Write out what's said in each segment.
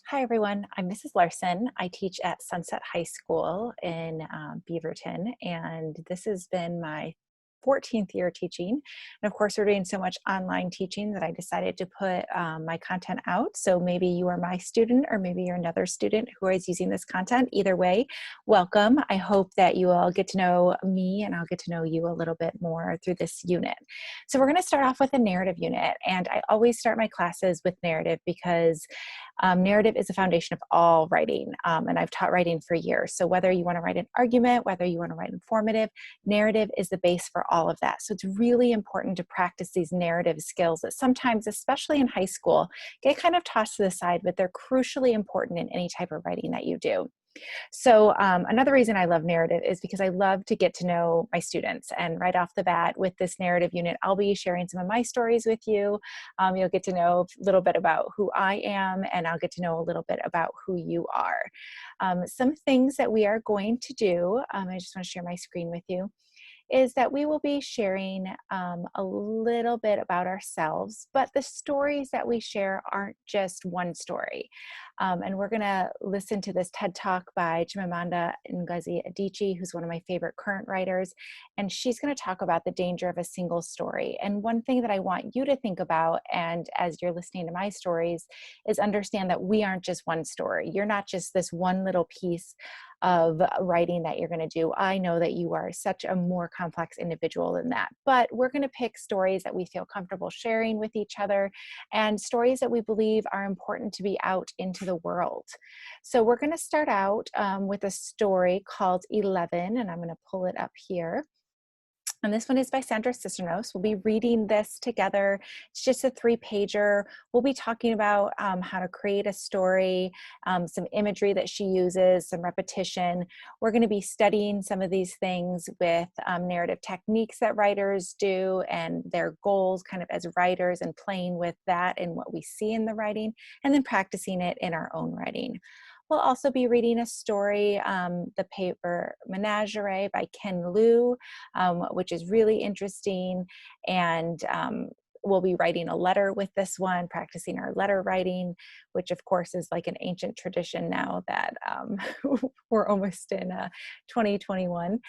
Hi, everyone. I'm Mrs. Larson. I teach at Sunset High School in Beaverton, and this has been my 14th year teaching. And of course, we're doing so much online teaching that I decided to put my content out. So maybe you are my student, or maybe you're another student who is using this content. Either way, welcome. I hope that you all get to know me and I'll get to know you a little bit more through this unit. So we're going to start off with a narrative unit. And I always start my classes with narrative because narrative is the foundation of all writing, and I've taught writing for years. So whether you want to write an argument, whether you want to write informative, narrative is the base for all of that. So it's really important to practice these narrative skills that sometimes, especially in high school, get kind of tossed to the side, but they're crucially important in any type of writing that you do. So another reason I love narrative is because I love to get to know my students. And right off the bat with this narrative unit, I'll be sharing some of my stories with you. You'll get to know a little bit about who I am, and I'll get to know a little bit about who you are. Some things that we are going to do, I just want to share my screen with you, is that we will be sharing a little bit about ourselves, but the stories that we share aren't just one story. And we're going to listen to this TED Talk by Chimamanda Ngozi Adichie, who's one of my favorite current writers, and she's going to talk about the danger of a single story. And one thing that I want you to think about, and as you're listening to my stories, is understand that we aren't just one story. You're not just this one little piece of writing that you're going to do. I know that you are such a more complex individual than that, but we're going to pick stories that we feel comfortable sharing with each other and stories that we believe are important to be out into the world. So we're going to start out with a story called 11, and I'm going to pull it up here. And this one is by Sandra Cisternos. We'll be reading this together. It's just a 3-pager. We'll be talking about how to create a story, some imagery that she uses, some repetition. We're going to be studying some of these things with narrative techniques that writers do and their goals kind of as writers, and playing with that and what we see in the writing, and then practicing it in our own writing. We'll also be reading a story, The Paper Menagerie by Ken Liu, which is really interesting. And we'll be writing a letter with this one, practicing our letter writing, which of course is like an ancient tradition now that we're almost in 2021.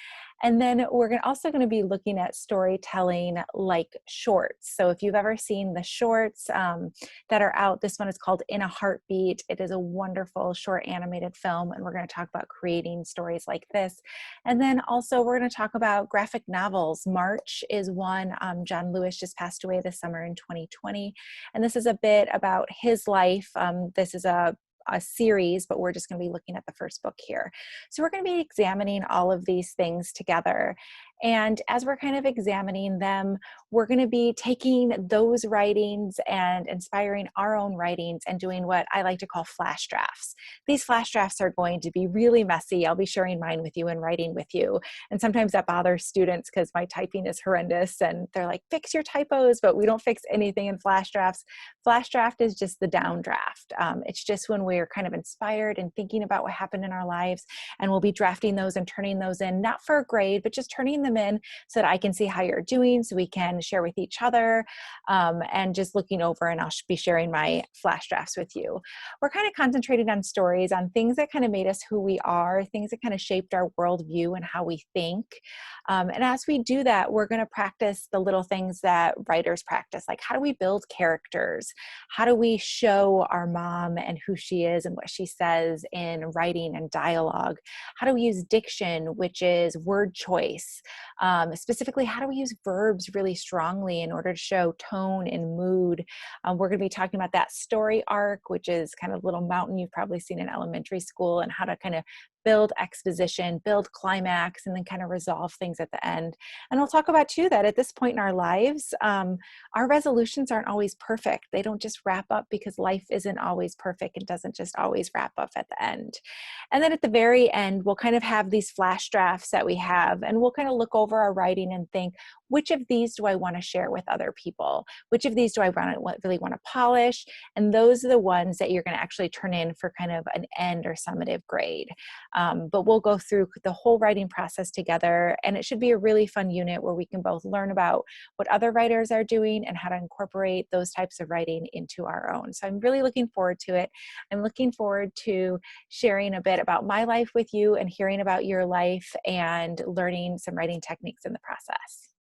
And then we're also going to be looking at storytelling like shorts. So if you've ever seen the shorts that are out, this one is called In a Heartbeat. It is a wonderful short animated film, and we're going to talk about creating stories like this. And then also we're going to talk about graphic novels. March is one. John Lewis just passed away this summer in 2020. And this is a bit about his life. This is a series, but we're just going to be looking at the first book here. So we're going to be examining all of these things together. And as we're kind of examining them, we're going to be taking those writings and inspiring our own writings and doing what I like to call flash drafts. These flash drafts are going to be really messy. I'll be sharing mine with you and writing with you. And sometimes that bothers students because my typing is horrendous and they're like, fix your typos, but we don't fix anything in flash drafts. Flash draft is just the down draft. It's just when we're kind of inspired and thinking about what happened in our lives, and we'll be drafting those and turning those in, not for a grade, but just turning them in so that I can see how you're doing, so we can share with each other, and just looking over, and I'll be sharing my flash drafts with you. We're kind of concentrating on stories, on things that kind of made us who we are, things that kind of shaped our worldview and how we think. And as we do that, we're going to practice the little things that writers practice, like how do we build characters? How do we show our mom and who she is and what she says in writing and dialogue? How do we use diction, which is word choice? Specifically, how do we use verbs really strongly in order to show tone and mood? We're going to be talking about that story arc, which is kind of a little mountain you've probably seen in elementary school, and how to kind of build exposition, build climax, and then kind of resolve things at the end. And we'll talk about too that at this point in our lives, our resolutions aren't always perfect. They don't just wrap up, because life isn't always perfect. It doesn't just always wrap up at the end. And then at the very end, we'll kind of have these flash drafts that we have, and we'll kind of look over our writing and think, which of these do I want to share with other people? Which of these do I really want to polish? And those are the ones that you're going to actually turn in for kind of an end or summative grade. But we'll go through the whole writing process together, and it should be a really fun unit where we can both learn about what other writers are doing and how to incorporate those types of writing into our own. So I'm really looking forward to it. I'm looking forward to sharing a bit about my life with you and hearing about your life and learning some writing techniques in the process.